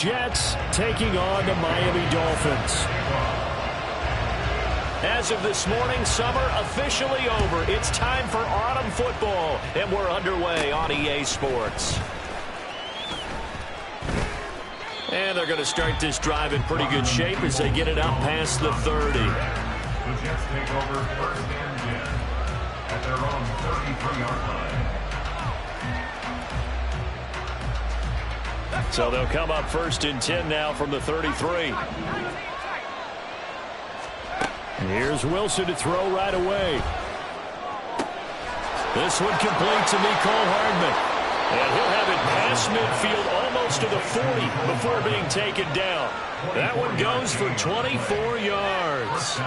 Jets taking on the Miami Dolphins. As of this morning, summer officially over. It's time for autumn football, and we're underway on EA Sports. And they're going to start this drive in pretty good shape as they get it up past the 30. The Jets take over first and 10 at their own 33-yard line. So they'll come up first and 10 now from the 33. And here's Wilson to throw right away. This one complete to Mecole Hardman. And he'll have it past midfield almost to the 40 before being taken down. That one goes for 24 yards.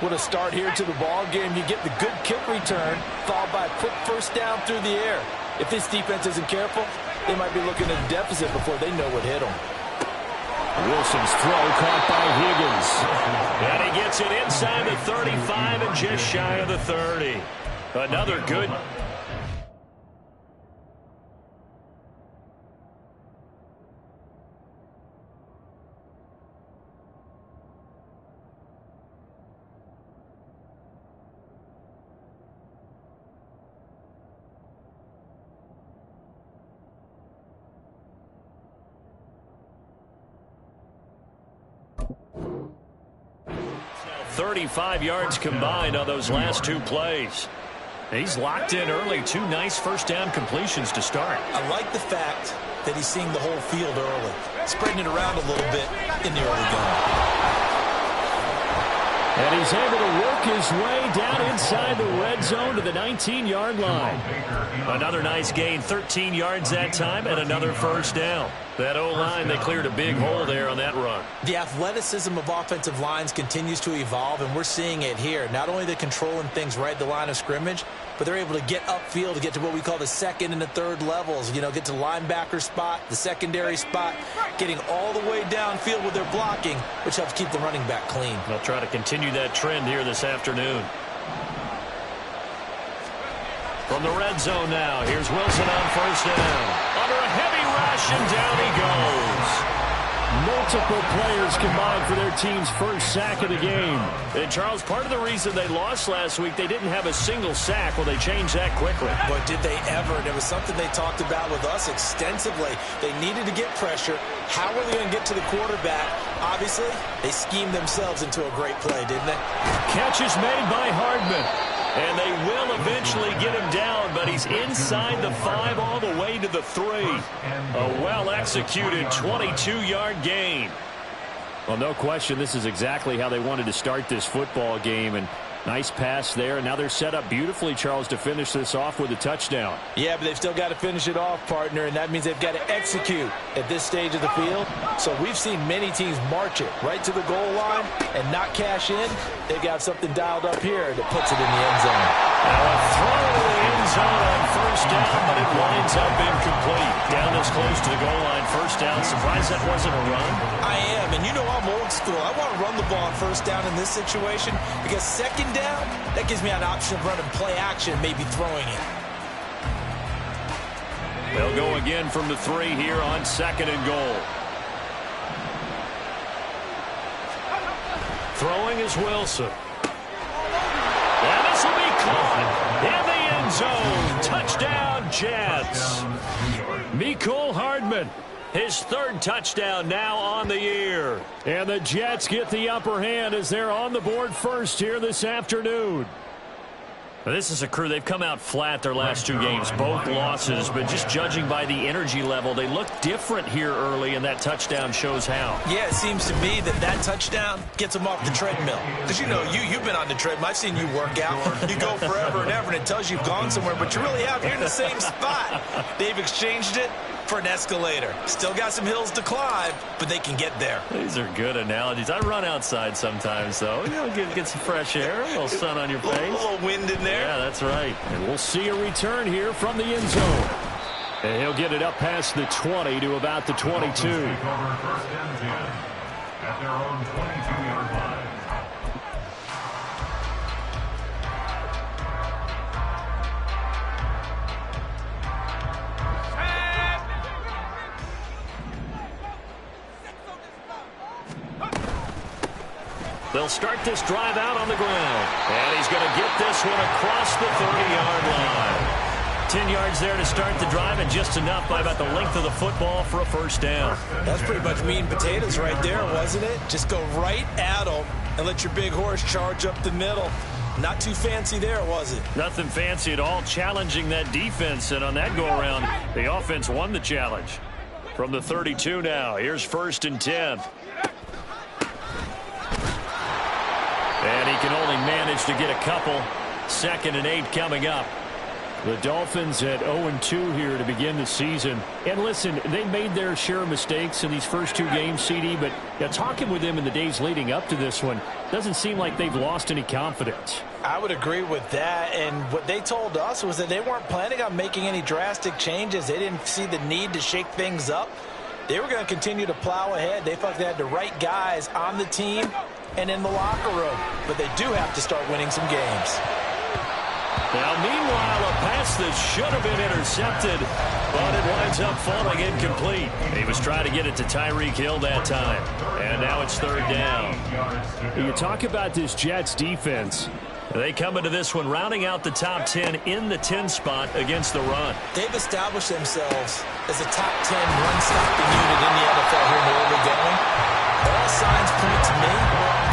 What a start here to the ball game. You get the good kick return, followed by a quick first down through the air. If this defense isn't careful, they might be looking at a deficit before they know what hit them. Wilson's throw caught by Higgins. And he gets it inside the 35 and just shy of the 30. Another good. Now 35 yards combined on those last two plays. He's locked in early. Two nice first down completions to start. I like the fact that he's seeing the whole field early, spreading it around a little bit in the early game. And he's able to work his way down inside the red zone to the 19-yard line. Another nice gain, 13 yards that time, and another first down. That O-line, they cleared a big hole there on that run. The athleticism of offensive lines continues to evolve, and we're seeing it here. Not only they're controlling things right at the line of scrimmage, but they're able to get upfield to get to what we call the second and the third levels. You know, get to the linebacker spot, the secondary spot, getting all the way downfield with their blocking, which helps keep the running back clean. They'll try to continue that trend here this afternoon. From the red zone now, here's Wilson on first down. Under a heavy rush, and down he goes. Multiple players combined for their team's first sack of the game. And, Charles, part of the reason they lost last week, they didn't have a single sack. Well, they changed that quickly. But did they ever? And it was something they talked about with us extensively. They needed to get pressure. How were they going to get to the quarterback? Obviously, they schemed themselves into a great play, didn't they? Catch is made by Hardman. And they will eventually get him down, but he's inside the 5 all the way to the 3. A well-executed 22-yard gain. Well, no question, this is exactly how they wanted to start this football game. And nice pass there. And now they're set up beautifully, Charles, to finish this off with a touchdown. Yeah, but they've still got to finish it off, partner, and that means they've got to execute at this stage of the field. So we've seen many teams march it right to the goal line and not cash in. They've got something dialed up here that puts it in the end zone. Now a throw to the end zone on first down, but it winds up incomplete. Down this close to the goal line, first down. Surprised that wasn't a run? I am, and you know I'm old school. I want to run the ball on first down in this situation because second down, that gives me an option of running play action, maybe throwing it. They'll go again from the 3 here on second and goal. Throwing is Wilson. And this will be caught in the end zone. Touchdown, Jets. Mecole Hardman, his third touchdown now on the year. And the Jets get the upper hand as they're on the board first here this afternoon. This is a crew. They've come out flat their last 2 games, both losses, but just judging by the energy level, they look different here early, and that touchdown shows how. Yeah, it seems to me that touchdown gets them off the treadmill. Because, you know, you've been on the treadmill. I've seen you work out. You go forever and ever, and it tells you you've gone somewhere, but you really have. You're in the same spot. They've exchanged it for an escalator. Still got some hills to climb, but they can get there. These are good analogies. I run outside sometimes, though. You know, get some fresh air, a little sun on your face. A little wind in there. Yeah, that's right. And we'll see a return here from the end zone. And he'll get it up past the 20 to about the 22. First and 10 at their own 22-yard line. They'll start this drive out on the ground. And he's going to get this one across the 30-yard line. 10 yards there to start the drive, and just enough by about the length of the football for a first down. That's pretty much meat and potatoes right there, wasn't it? Just go right at them and let your big horse charge up the middle. Not too fancy there, was it? Nothing fancy at all, challenging that defense, and on that go-around, the offense won the challenge. From the 32 now, here's 1st and 10. And he can only manage to get a couple. 2nd and 8 coming up. The Dolphins at 0-2 here to begin the season. And listen, they made their share of mistakes in these first 2 games, CD, but talking with them in the days leading up to this one, doesn't seem like they've lost any confidence. I would agree with that, and what they told us was that they weren't planning on making any drastic changes. They didn't see the need to shake things up. They were going to continue to plow ahead. They felt they had the right guys on the team and in the locker room, but they do have to start winning some games. Now, meanwhile, a pass that should have been intercepted, but it winds up falling incomplete. He was trying to get it to Tyreek Hill that time, and now it's 3rd down. You talk about this Jets defense. They come into this one rounding out the top 10 in the 10 spot against the run. They've established themselves as a top 10 run-stopping unit in the NFL here in the early going. All signs point to me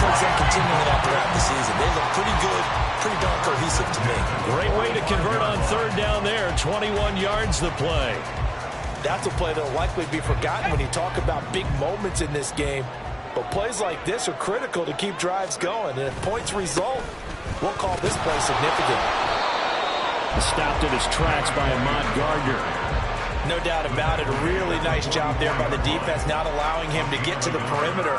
towards them continuing that throughout the season. They look pretty good, pretty darn cohesive to me. Great way to convert on 3rd down there. 21 yards the play. That's a play that will likely be forgotten when you talk about big moments in this game. But plays like this are critical to keep drives going. And if points result, we'll call this play significant. Stopped in his tracks by Ahmad Gardner. No doubt about it. A really nice job there by the defense, not allowing him to get to the perimeter.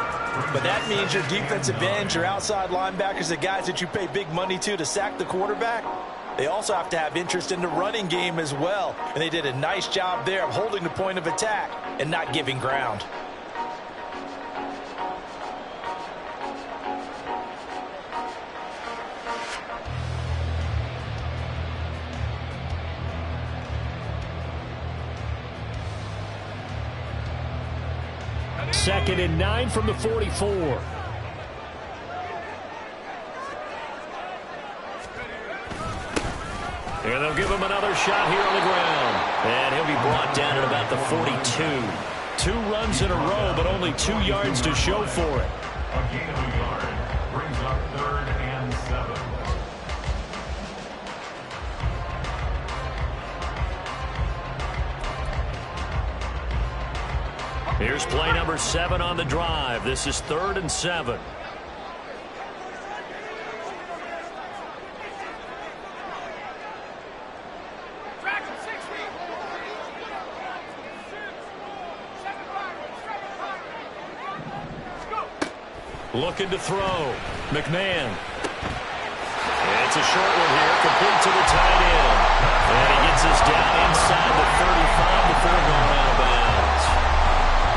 But that means your defensive ends, your outside linebackers, the guys that you pay big money to sack the quarterback, they also have to have interest in the running game as well. And they did a nice job there of holding the point of attack and not giving ground. Second and 9 from the 44. And they'll give him another shot here on the ground. And he'll be brought down at about the 42. 2 runs in a row, but only 2 yards to show for it. A gain of a yard brings up 3rd and 7. Here's play number 7 on the drive. This is 3rd and 7. Looking to throw. McMahon. It's a short one here, complete to the tight end. And he gets us down inside the 35 before going out of bounds.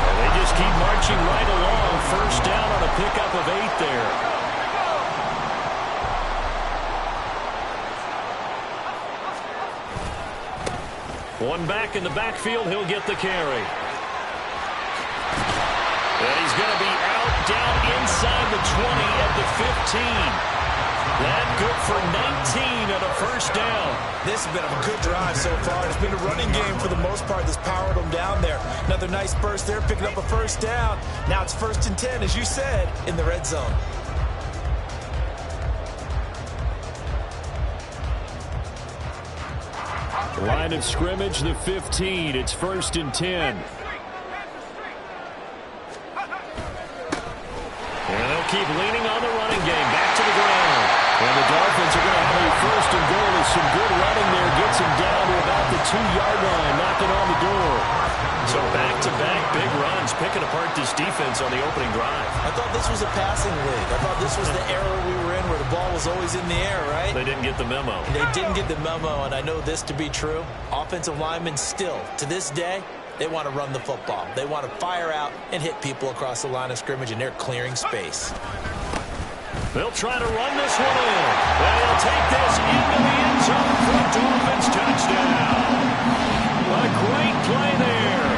And they just keep marching right along. First down on a pickup of 8 there. One back in the backfield, he'll get the carry. And he's going to be out down inside the 20 at the 15. That good for 19 on a first down. This has been a good drive so far. It's been a running game for the most part that's powered them down there. Another nice burst there, picking up a first down. Now it's 1st and 10, as you said, in the red zone. Line of scrimmage, the 15. It's 1st and 10. And they'll keep leaning on the running game. Back to the ground. And the Dolphins are going to have a 1st and goal with some good running there. Gets him down to about the 2-yard line, knocking on the door. So back-to-back big runs, picking apart this defense on the opening drive. I thought this was a passing league. I thought this was the era we were in where the ball was always in the air, right? They didn't get the memo. They didn't get the memo, and I know this to be true. Offensive linemen still, to this day, they want to run the football. They want to fire out and hit people across the line of scrimmage, and they're clearing space. They'll try to run this one in. They'll take this into the end zone for a Dolphins touchdown. A great play there.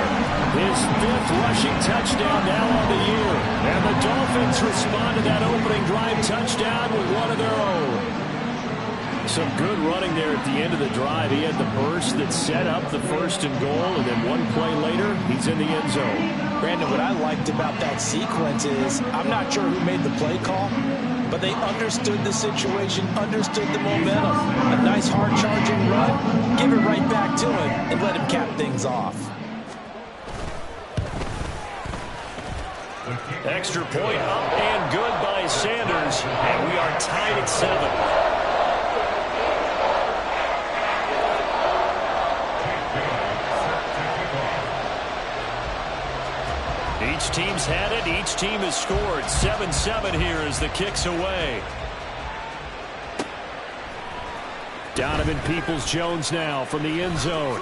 His fifth rushing touchdown now on the year. And the Dolphins respond to that opening drive touchdown with one of their own. Some good running there at the end of the drive. He had the burst that set up the 1st and goal, and then one play later, he's in the end zone. Brandon, what I liked about that sequence is I'm not sure who made the play call, but they understood the situation, understood the momentum. A nice hard-charging run, give it right back to him, and let him cap things off. Extra point up and good by Sanders, and we are tied at 7. Each team's had it. Each team has scored. 7-7 here as the kick's away. Donovan Peoples-Jones now from the end zone.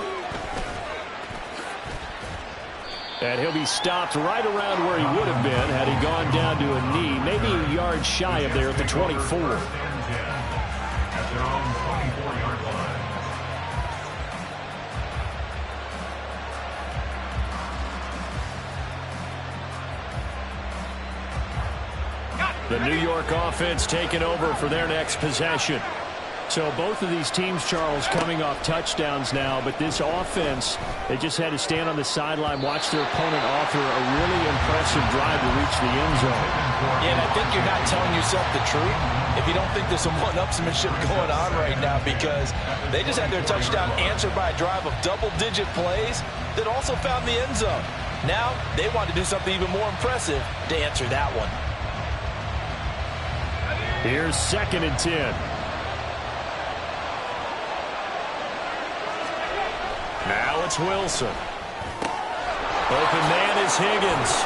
And he'll be stopped right around where he would have been had he gone down to a knee, maybe a yard shy of there at the 24. At their own 24-yard line. The New York offense taking over for their next possession. So both of these teams, Charles, coming off touchdowns now, but this offense, they just had to stand on the sideline, watch their opponent offer a really impressive drive to reach the end zone. Yeah, and I think you're not telling yourself the truth if you don't think there's some one-upsmanship going on right now, because they just had their touchdown answered by a drive of double-digit plays that also found the end zone. Now they want to do something even more impressive to answer that one. Here's 2nd and 10. Now it's Wilson. Open man is Higgins.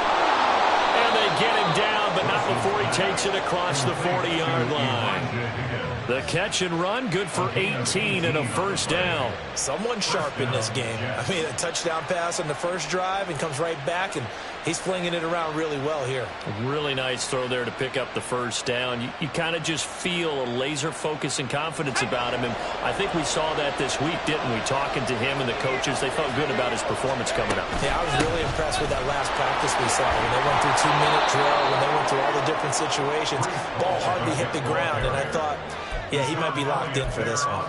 And they get him down, but not before he takes it across the 40-yard line. The catch and run, good for 18 and a 1st down. Someone sharp in this game. I mean, a touchdown pass on the first drive and comes right back, and he's flinging it around really well here. A really nice throw there to pick up the 1st down. You kind of just feel a laser focus and confidence about him, and I think we saw that this week, didn't we? Talking to him and the coaches, they felt good about his performance coming up. Yeah, I was really impressed with that last practice we saw. When they went through 2-minute drill, when they went through all the different situations, ball hardly hit the ground, and I thought, yeah, he might be locked in for this one.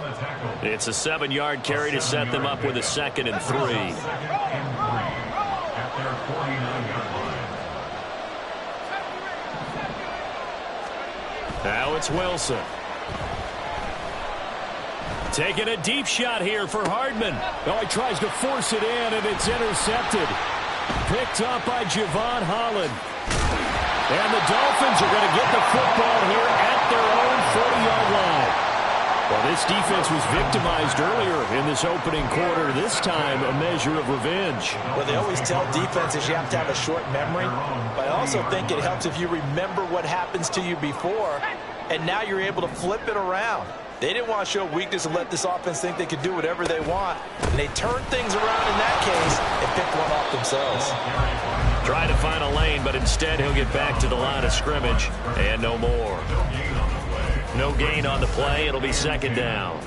It's a 7-yard carry to set them up with a 2nd and 3. At their 49-yard line. Now it's Wilson. Taking a deep shot here for Hardman. Oh, he tries to force it in, and it's intercepted. Picked up by Javon Holland. And the Dolphins are going to get the football here at their own 40-yard line. Well, this defense was victimized earlier in this opening quarter. This time, a measure of revenge. Well, they always tell defenses you have to have a short memory, but I also think it helps if you remember what happens to you before, and now you're able to flip it around. They didn't want to show weakness and let this offense think they could do whatever they want. And they turned things around in that case and picked one off themselves. Try to find a lane, but instead he'll get back to the line of scrimmage, and no more. No gain on the play. It'll be 2nd down.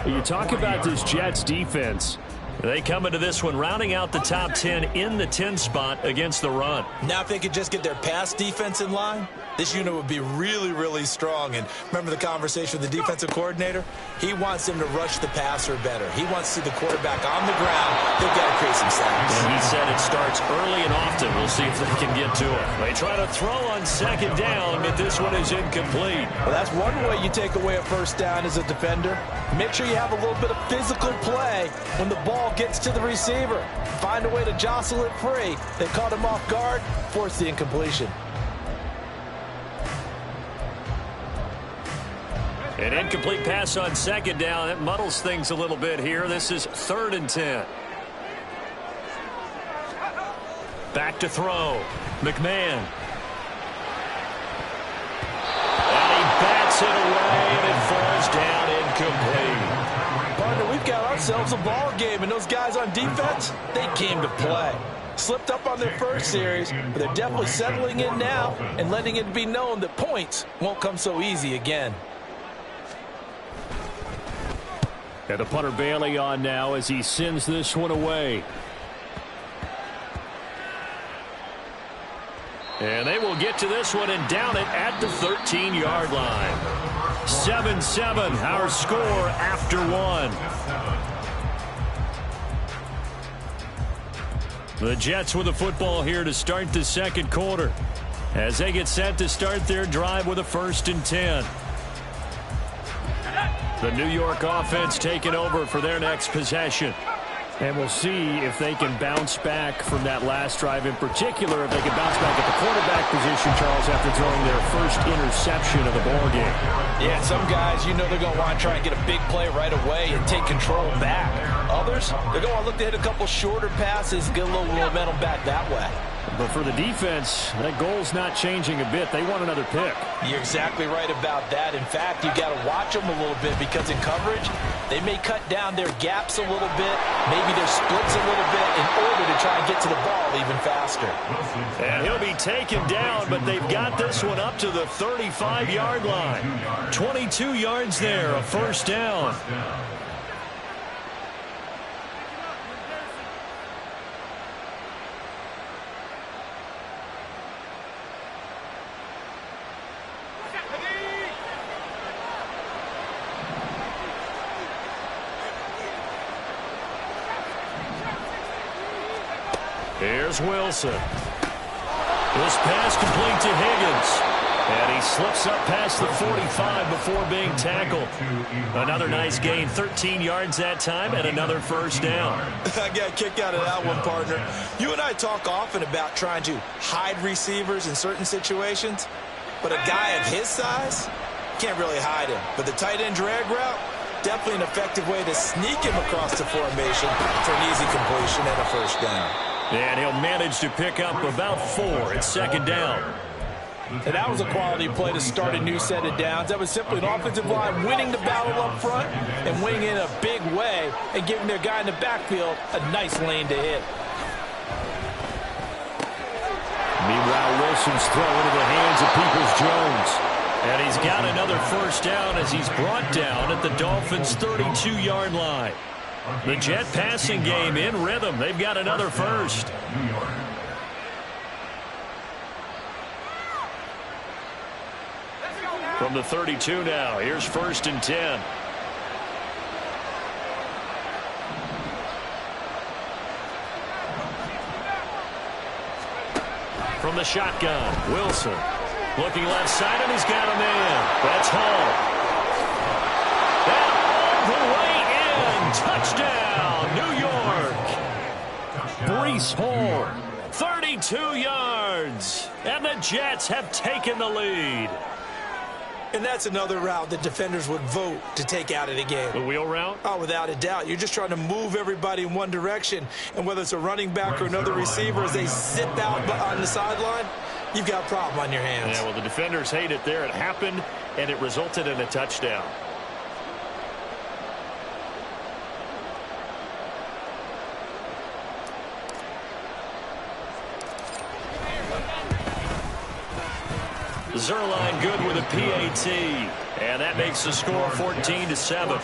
You talk about this Jets defense. They come into this one rounding out the top 10 in the 10 spot against the run. Now if they could just get their pass defense in line, this unit would be really, really strong. And remember the conversation with the defensive coordinator? He wants them to rush the passer better. He wants to see the quarterback on the ground. They've got to create some sacks. And he said it starts early and often. We'll see if they can get to it. They try to throw on 2nd down, but this one is incomplete. Well, that's one way you take away a 1st down as a defender. Make sure you have a little bit of physical play when the ball gets to the receiver. Find a way to jostle it free. They caught him off guard, forced the incompletion. An incomplete pass on 2nd down. That muddles things a little bit here. This is 3rd and 10. Back to throw. McMahon. And he bats it away, and it falls down incomplete. Partner, we've got ourselves a ball game, and those guys on defense, they came to play. Slipped up on their first series, but they're definitely settling in now and letting it be known that points won't come so easy again. And the punter Bailey on now as he sends this one away. And they will get to this one and down it at the 13-yard line. 7-7, our score after one. The Jets with the football here to start the second quarter as they get set to start their drive with a 1st and 10. The New York offense taking over for their next possession. And we'll see if they can bounce back from that last drive, in particular if they can bounce back at the quarterback position, Charles, after throwing their first interception of the ballgame. Yeah, some guys, you know they're going to want to try and get a big play right away and take control back. Others, they're going to want to look to hit a couple shorter passes, get a little momentum back that way. But for the defense, that goal's not changing a bit. They want another pick. You're exactly right about that. In fact, you got to watch them a little bit because in coverage, they may cut down their gaps a little bit, maybe their splits a little bit in order to try and get to the ball even faster. And he'll be taken down, but they've got this one up to the 35-yard line. 22 yards there, a 1st down. Here's Wilson. This pass complete to Higgins. And he slips up past the 45 before being tackled. Another nice gain, 13 yards that time, and another 1st down. I got a kick out of that one, partner. You and I talk often about trying to hide receivers in certain situations, but a guy of his size can't really hide him. But the tight end drag route, definitely an effective way to sneak him across the formation for an easy completion and a 1st down. And he'll manage to pick up about 4 at 2nd down. And that was a quality play to start a new set of downs. That was simply an offensive line winning the battle up front and winning in a big way and giving their guy in the backfield a nice lane to hit. Meanwhile, Wilson's throw into the hands of Peoples-Jones. And he's got another 1st down as he's brought down at the Dolphins' 32-yard line. The Jet passing game in rhythm. They've got another 1st. From the 32 now, here's 1st and 10. From the shotgun, Wilson. Looking left side, and he's got a man. That's Hall. And all the way in. Touchdown, New York. Breece Hall, 32 yards. And the Jets have taken the lead. And that's another route that defenders would vote to take out of the game. The wheel route? Oh, without a doubt. You're just trying to move everybody in one direction. And whether it's a running back or another receiver, as they zip out on the sideline, you've got a problem on your hands. Yeah, well, the defenders hate it there. It happened, and it resulted in a touchdown. Zerline good with a PAT, and that makes the score 14-7.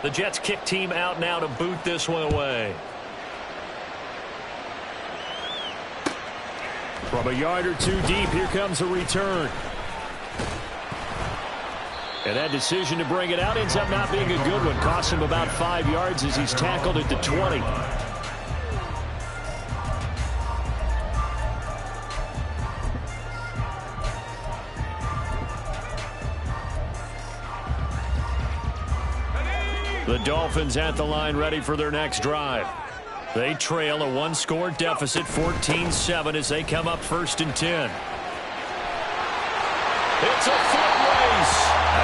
The Jets kick team out now to boot this one away. From a yard or two deep, here comes a return. And that decision to bring it out ends up not being a good one. Costs him about 5 yards as he's tackled at the 20. The Dolphins at the line ready for their next drive. They trail a 1-score deficit, 14-7, as they come up 1st and 10. It's a foot race.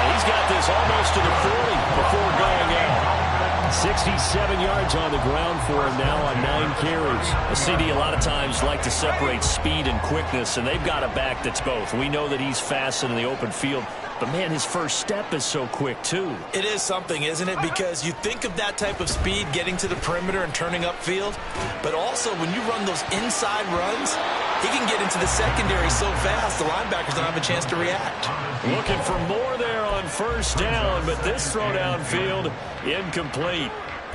He's got this almost to the 40 before going out. 67 yards on the ground for him now on 9 carries. A CD a lot of times like to separate speed and quickness, and they've got a back that's both. We know that he's fast in the open field, but, man, his first step is so quick, too. It is something, isn't it? Because you think of that type of speed getting to the perimeter and turning upfield, but also when you run those inside runs, he can get into the secondary so fast the linebackers don't have a chance to react. Looking for more there on first down, but this throw downfield incomplete.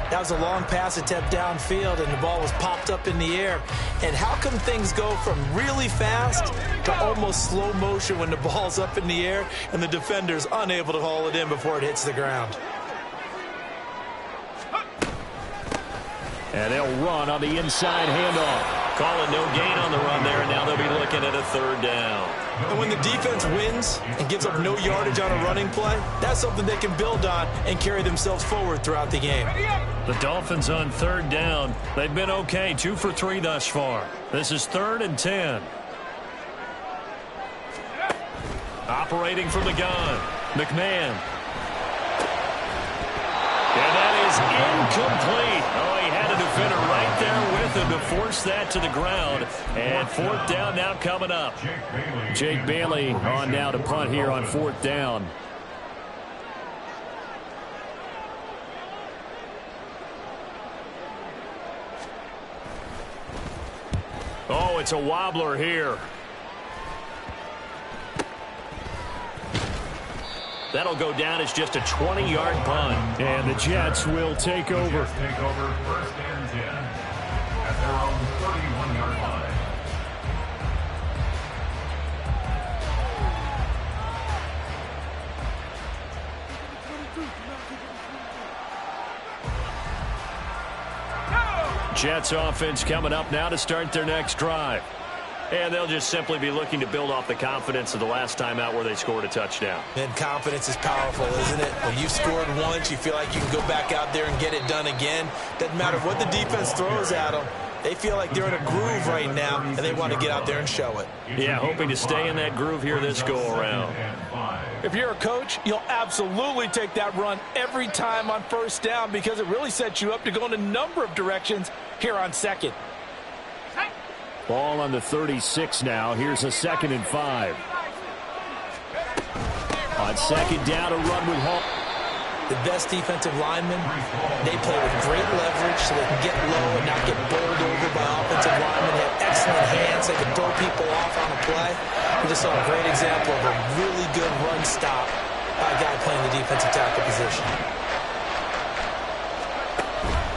That was a long pass attempt downfield, and the ball was popped up in the air. And how come things go from really fast to almost slow motion when the ball's up in the air and the defender's unable to haul it in before it hits the ground? And they'll run on the inside handoff. Calling no gain on the run there, and now they'll be looking at a third down. And when the defense wins and gives up no yardage on a running play, that's something they can build on and carry themselves forward throughout the game. The Dolphins on third down. They've been okay, 2 for 3 thus far. This is 3rd and 10. Operating from the gun, McMahon. And that is incomplete. Oh, he had a defender right there with him to force that to the ground. And 4th down now coming up. Jake Bailey on now to punt here on 4th down. Oh, it's a wobbler here. That'll go down as just a 20-yard punt. And the Jets will take over. Take over 1st and 10 at their own 31-yard line. Jets offense coming up now to start their next drive. And they'll just simply be looking to build off the confidence of the last time out where they scored a touchdown. And confidence is powerful, isn't it? When you've scored once, you feel like you can go back out there and get it done again. Doesn't matter what the defense throws at them. They feel like they're in a groove right now, and they want to get out there and show it. Yeah, hoping to stay in that groove here this go-around. If you're a coach, you'll absolutely take that run every time on first down because it really sets you up to go in a number of directions here on 2nd. Ball on the 36 now. Here's a 2nd and 5. On 2nd down, a run with Hall. The best defensive linemen, they play with great leverage so they can get low and not get bowled over by offensive linemen. They have excellent hands. They can throw people off on a play. We just saw a great example of a really good run stop by a guy playing the defensive tackle position.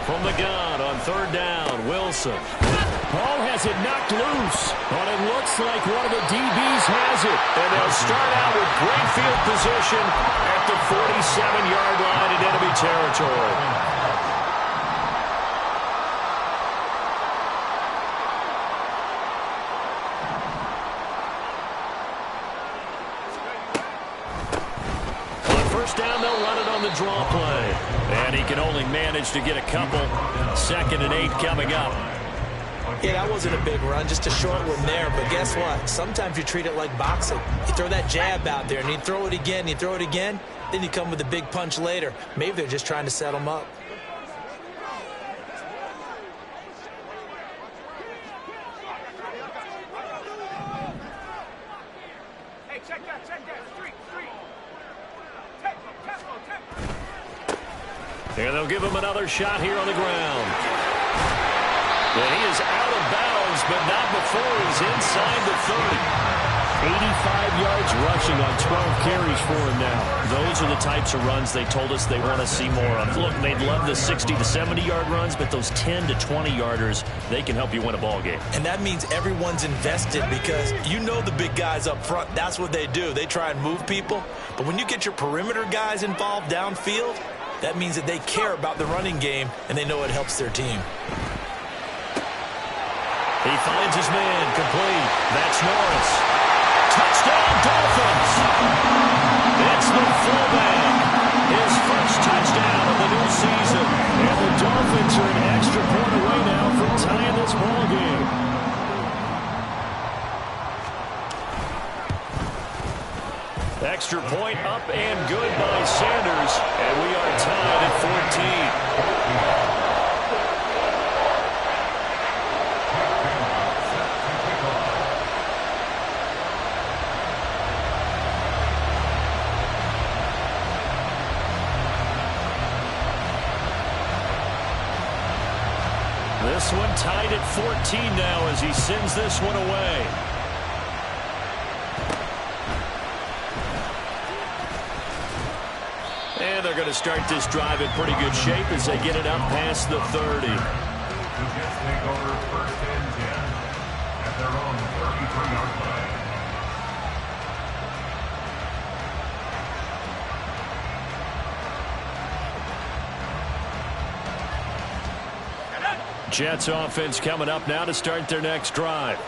From the gun on 3rd down, Wilson. Ball has it knocked loose, but it looks like one of the DBs has it. And they'll start out with great field position at the 47-yard line in enemy territory. On first down, they'll run it on the draw play. And he can only manage to get a couple. 2nd and 8 coming up. Yeah, that wasn't a big run, just a short one there. But guess what? Sometimes you treat it like boxing. You throw that jab out there, and you throw it again, then you come with a big punch later. Maybe they're just trying to set them up. Hey, check that. Street. And they'll give him another shot here on the ground. And he is out of bounds, but not before he's inside the 30. 85 yards rushing on 12 carries for him now. Those are the types of runs they told us they want to see more of. Look, they'd love the 60 to 70-yard runs, but those 10 to 20-yarders, they can help you win a ball game. And that means everyone's invested because you know the big guys up front, that's what they do. They try and move people. But when you get your perimeter guys involved downfield, that means that they care about the running game, and they know it helps their team. He finds his man complete. That's Norris. Touchdown, Dolphins! It's the fullback. His first touchdown of the new season. And the Dolphins are an extra point away now from tying this ball game. Extra point up and good by Sanders. And we are tied at 14. This one tied at 14 now as he sends this one away. And they're going to start this drive in pretty good shape as they get it up past the 30. The Jets take over 1st and 10 at their own 33-yard line. Jets offense coming up now to start their next drive.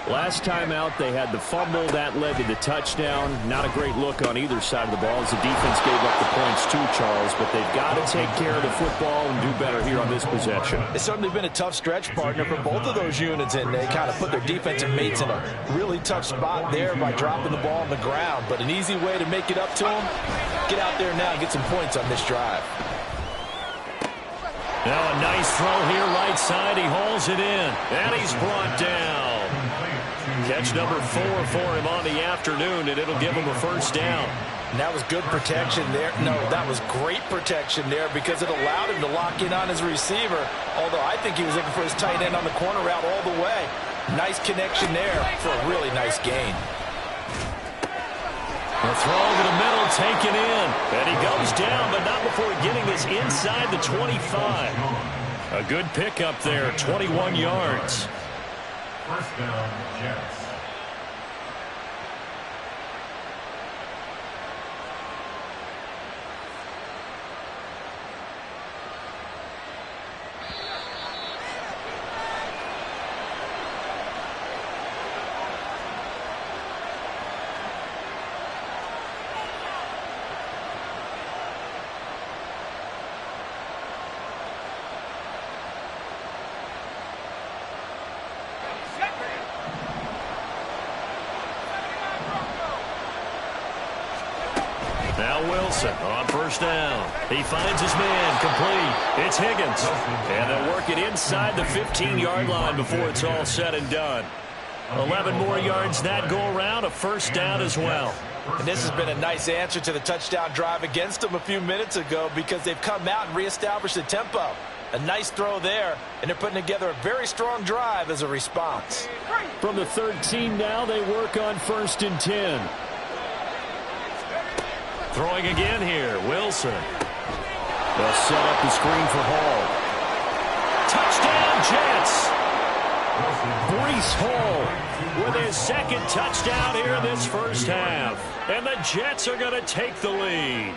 Last time out, they had the fumble. That led to the touchdown. Not a great look on either side of the ball as the defense gave up the points too, Charles. But they've got to take care of the football and do better here on this possession. It's certainly been a tough stretch, partner, for both of those units, and they kind of put their defensive mates in a really tough spot there by dropping the ball on the ground. But an easy way to make it up to them, get out there now and get some points on this drive. Now a nice throw here right side. He hauls it in, and he's brought down. Catch number 4 for him on the afternoon, and it'll give him a first down. And that was good protection there. No, that was great protection there because it allowed him to lock in on his receiver, although I think he was looking for his tight end on the corner route all the way. Nice connection there for a really nice gain. A throw to the middle, taken in. And he goes down, but not before getting this inside the 25. A good pickup there, 21 yards. First down, Jets. Now Wilson on first down. He finds his man complete. It's Higgins. And they'll work it inside the 15-yard line before it's all said and done. 11 more yards that go around, a first down as well. And this has been a nice answer to the touchdown drive against them a few minutes ago because they've come out and reestablished the tempo. A nice throw there, and they're putting together a very strong drive as a response. From the 13 now, they work on 1st and 10. Throwing again here, Wilson. They'll set up the screen for Hall. Touchdown, Jets. Breece Hall With his second touchdown here in this first half. And the Jets are going to take the lead.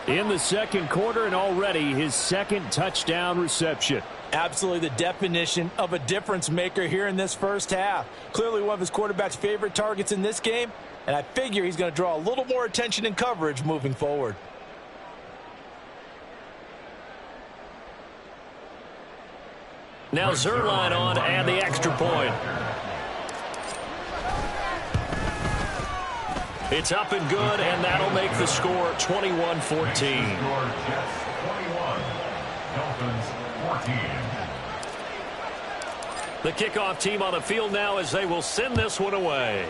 in the second quarter, and already his second touchdown reception. Absolutely the definition of a difference maker here in this first half. Clearly one of his quarterback's favorite targets in this game, and I figure he's going to draw a little more attention and coverage moving forward. Now Zerline on to add the extra point. It's up and good, and that'll make the score 21-14. Jets 21, Dolphins 14. The kickoff team on the field now as they will send this one away.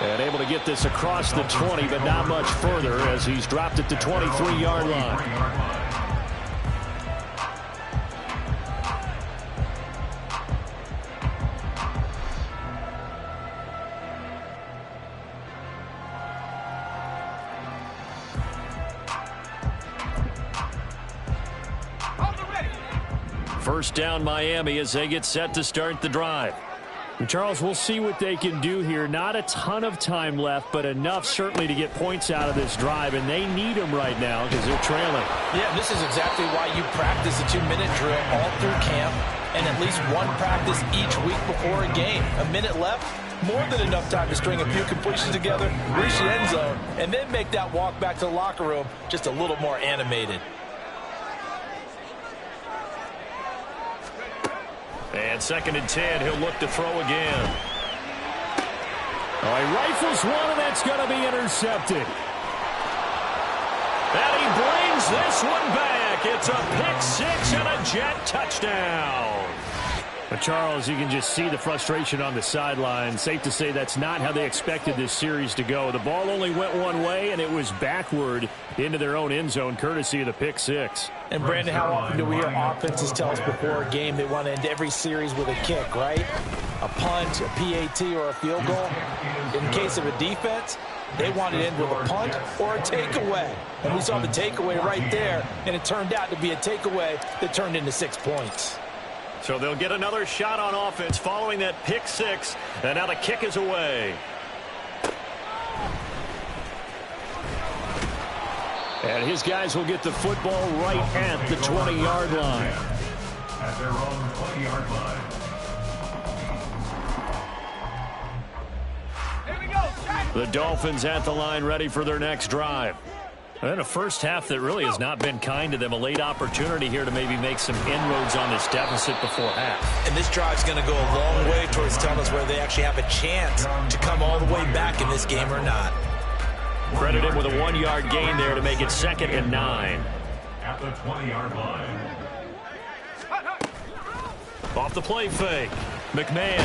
And able to get this across the 20, but not much further as he's dropped it to 23-yard line. First down Miami as they get set to start the drive. And Charles, we'll see what they can do here. Not a ton of time left, but enough certainly to get points out of this drive, and they need them right now because they're trailing. Yeah, this is exactly why you practice a 2-minute drill all through camp and at least one practice each week before a game. A minute left, more than enough time to string a few completions together, reach the end zone, and then make that walk back to the locker room just a little more animated. And second and 10, he'll look to throw again. Oh, he rifles one, and that's going to be intercepted. And he brings this one back. It's a pick six and a Jet touchdown. But Charles, you can just see the frustration on the sideline. Safe to say that's not how they expected this series to go. The ball only went one way, and it was backward into their own end zone, courtesy of the pick six. And, Brandon, how often do we hear offenses tell us before a game they want to end every series with a kick, right? A punt, a PAT, or a field goal. In case of a defense, they want to end with a punt or a takeaway. And we saw the takeaway right there, and it turned out to be a takeaway that turned into 6 points. So they'll get another shot on offense following that pick six. And now the kick is away. And his guys will get the football right at the 20-yard line. At their own 20-yard line. The Dolphins at the line, ready for their next drive. And a first half that really has not been kind to them. A late opportunity here to maybe make some inroads on this deficit before half. And this drive's going to go a long way towards telling us whether they actually have a chance to come all the way back in this game or not. Credit him with a 1-yard gain there to make it 2nd and 9. At the 20-yard line. Off the play fake. McMahon.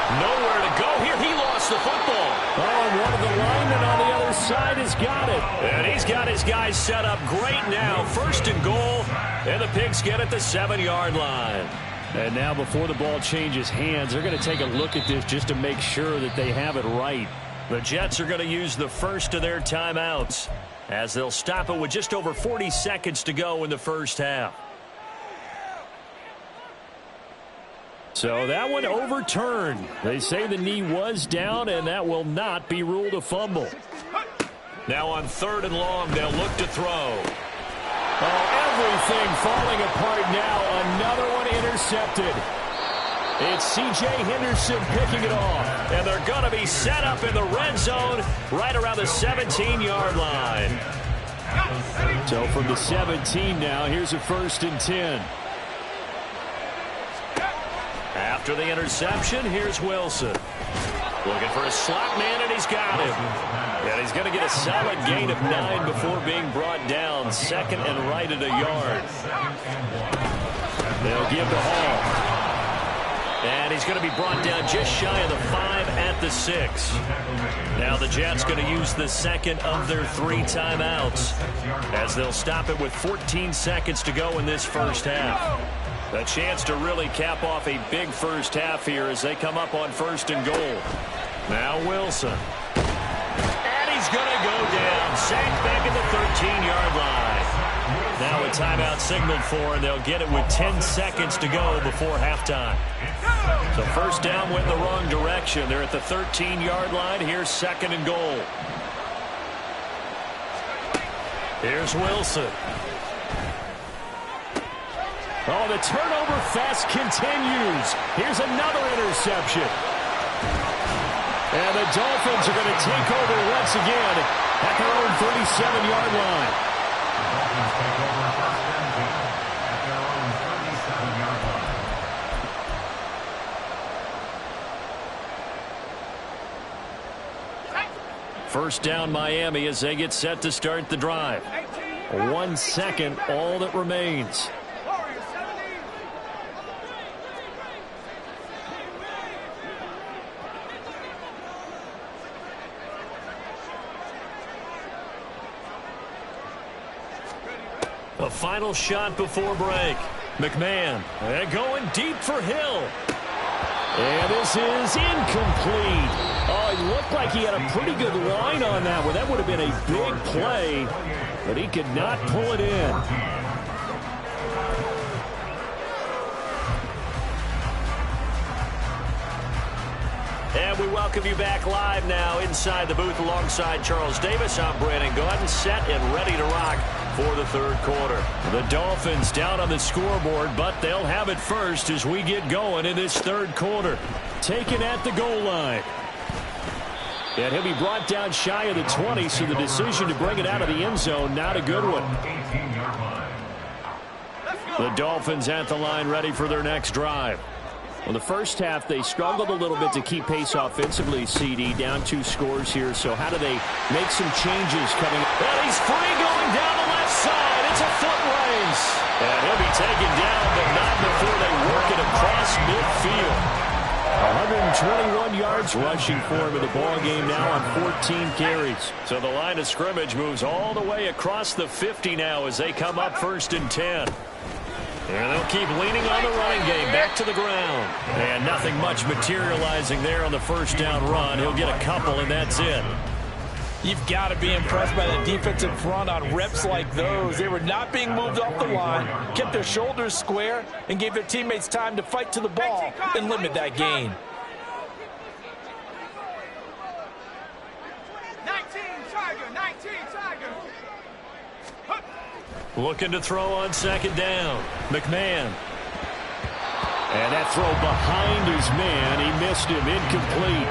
Nowhere to go here. He lost the football. Oh, and one of the linemen on the other side has got it. And he's got his guys set up great now. 1st and goal. And the Pigs get at the 7-yard line. And now before the ball changes hands, they're going to take a look at this just to make sure that they have it right. The Jets are going to use the first of their timeouts as they'll stop it with just over 40 seconds to go in the first half. So that one overturned. They say the knee was down, and that will not be ruled a fumble. Now on 3rd and long, they'll look to throw. Oh, everything falling apart now. Another one intercepted. It's C.J. Henderson picking it off. And they're going to be set up in the red zone right around the 17-yard line. So from the 17 now, here's a 1st and 10. After the interception, here's Wilson. Looking for a slot man, and he's got him. And he's going to get a solid gain of 9 before being brought down. 2nd and right at a yard. They'll give to Hall. And he's going to be brought down just shy of the 5 at the 6. Now the Jets going to use the 2nd of their 3 timeouts as they'll stop it with 14 seconds to go in this first half. A chance to really cap off a big first half here as they come up on 1st and goal. Now Wilson. And he's going to go down. Sacked back at the 13-yard line. Now a timeout signaled for, and they'll get it with 10 seconds to go before halftime. So first down went in the wrong direction. They're at the 13-yard line. Here's 2nd and goal. Here's Wilson. Oh, the turnover fest continues. Here's another interception. And the Dolphins are going to take over once again at their own 37-yard line. Dolphins take over 1st and 10 at their own 37-yard line. First down Miami as they get set to start the drive. 1 second, all that remains. A final shot before break. McMahon going deep for Hill. And this is incomplete. Oh, it looked like he had a pretty good line on that one. That would have been a big play, but he could not pull it in. And we welcome you back live now inside the booth alongside Charles Davis. I'm Brandon Gaudin, set and ready to rock for the 3rd quarter. The Dolphins down on the scoreboard, but they'll have it first as we get going in this 3rd quarter. Taken at the goal line. And he'll be brought down shy of the 20, so the decision to bring it out of the end zone, not a good one. The Dolphins at the line ready for their next drive. Well, the first half, they struggled a little bit to keep pace offensively, CD, down 2 scores here. So how do they make some changes coming? And he's free going down the left side. It's a foot race. And he'll be taken down, but not before they work it across midfield. 121 yards rushing for him in the ball game now on 14 carries. So the line of scrimmage moves all the way across the 50 now as they come up 1st and 10. And they'll keep leaning on the running game back to the ground. And nothing much materializing there on the first down run. He'll get a couple, and that's it. You've got to be impressed by the defensive front on reps like those. They were not being moved off the line, kept their shoulders square, and gave their teammates time to fight to the ball and limit that gain. 19 Tiger. Looking to throw on 2nd down. McMahon. And that throw behind his man. He missed him. Incomplete.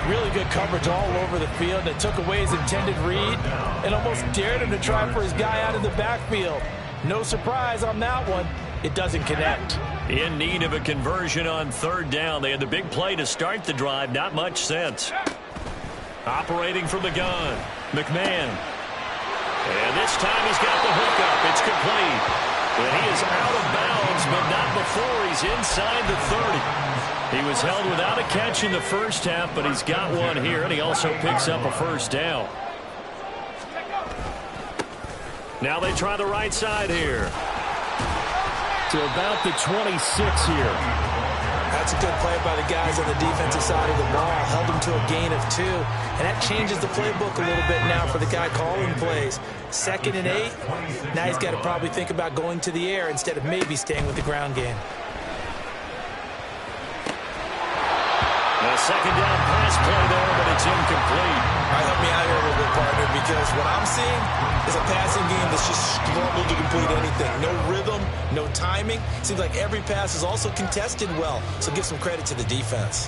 Really good coverage all over the field. It took away his intended read and almost dared him to try for his guy out of the backfield. No surprise on that one. It doesn't connect. In need of a conversion on 3rd down. They had the big play to start the drive. Not much sense. Operating from the gun. McMahon. And this time he's got the hookup. It's complete. And he is out of bounds, but not before he's inside the 30. He was held without a catch in the first half, but he's got one here, and he also picks up a 1st down. Now they try the right side here. To about the 26 here. That's a good play by the guys on the defensive side of the ball. Held him to a gain of 2. And that changes the playbook a little bit now for the guy calling plays. 2nd and 8. Now he's got to probably think about going to the air instead of maybe staying with the ground game. A 2nd down pass play there, but it's incomplete. All right, help me out here a little bit, partner, because what I'm seeing is a passing game that's just struggled to complete anything. No rhythm, no timing. Seems like every pass is also contested well, so give some credit to the defense.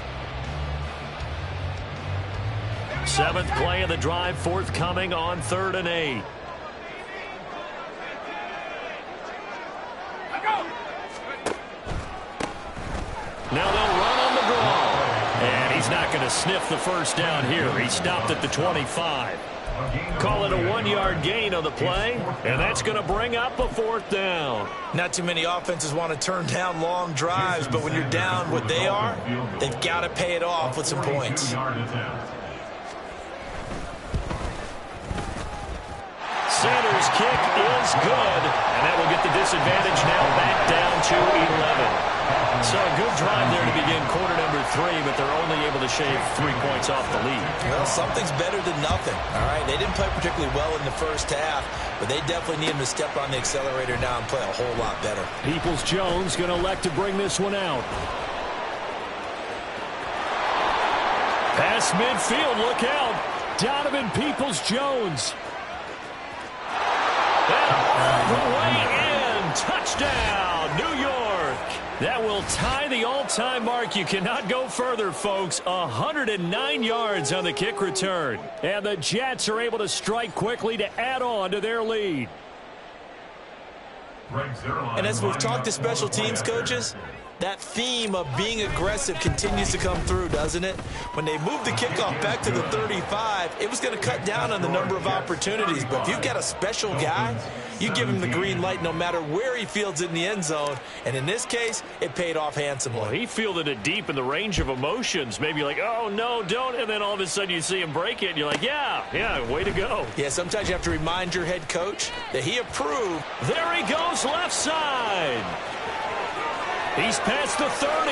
7th play of the drive forthcoming on 3rd and 8. Now they'll run on the draw. And he's not going to sniff the first down here. He stopped at the 25. Call it a 1-yard gain on the play, and that's going to bring up a 4th down. Not too many offenses want to turn down long drives, but when you're down what they are, they've got to pay it off with some points. Sanders' kick is good, and that will get the disadvantage now back down to 11. So a good drive there to begin quarter number 3, but they're only able to shave 3 points off the lead. Well, something's better than nothing, all right? They didn't play particularly well in the first half, but they definitely need him to step on the accelerator now and play a whole lot better. Peoples-Jones going to elect to bring this one out. Pass midfield, look out. Donovan Peoples-Jones. Way in, touchdown, New York. That will tie the all-time mark. You cannot go further, folks. 109 yards on the kick return. And the Jets are able to strike quickly to add on to their lead. And as we've talked to special teams coaches, that theme of being aggressive continues to come through, doesn't it? When they moved the kickoff back to the 35, it was going to cut down on the number of opportunities. But if you've got a special guy, you give him the green light no matter where he fields it in the end zone. And in this case, it paid off handsomely. Well, he fielded it deep in the range of emotions. Maybe like, oh, no, don't. And then all of a sudden you see him break it, and you're like, yeah, way to go. Yeah, sometimes you have to remind your head coach that he approved. There he goes, left side. He's past the 30.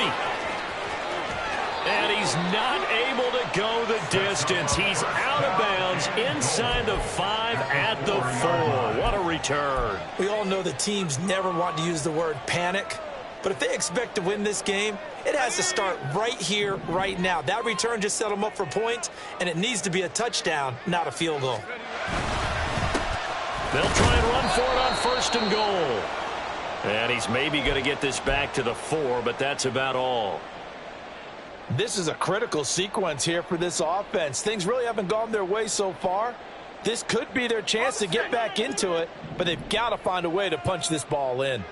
And he's not able to go the distance. He's out of bounds inside the 5 at the 4. What a return. We all know that teams never want to use the word panic. But if they expect to win this game, it has to start right here, right now. That return just set them up for points, and it needs to be a touchdown, not a field goal. They'll try and run for it on 1st and goal. And he's maybe going to get this back to the 4, but that's about all. This is a critical sequence here for this offense. Things really haven't gone their way so far. This could be their chance to get back into it, but they've got to find a way to punch this ball in.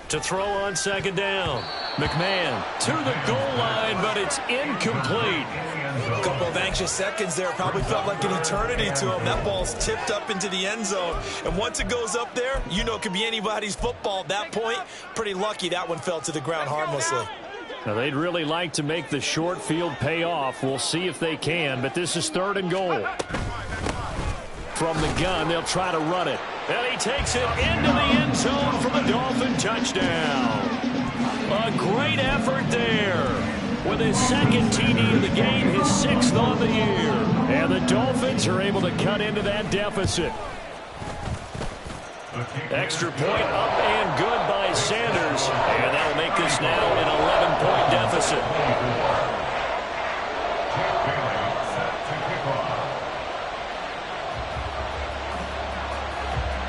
To throw on second down. McMahon to the goal line, but it's incomplete. A couple of anxious seconds there. Probably felt like an eternity to him. That ball's tipped up into the end zone. And once it goes up there, you know it could be anybody's football at that point. Pretty lucky that one fell to the ground harmlessly. Now, they'd really like to make the short field pay off. We'll see if they can, but this is 3rd and goal. From the gun, they'll try to run it. And he takes it into the end zone for the Dolphin touchdown. A great effort there. With his 2nd TD of the game, his 6th on the year. And the Dolphins are able to cut into that deficit. Extra point up and good by Sanders. And that'll make this now an 11-point deficit.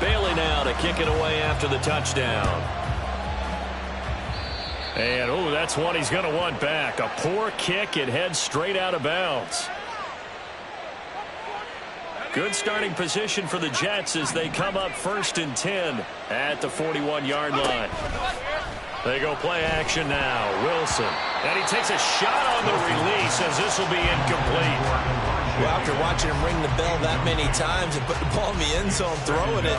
Bailey now to kick it away after the touchdown. And, oh, that's one he's going to want back. A poor kick. It heads straight out of bounds. Good starting position for the Jets as they come up 1st and 10 at the 41-yard line. They go play action now. Wilson. And he takes a shot on the release as this will be incomplete. Well, after watching him ring the bell that many times and put the ball in the end zone throwing it,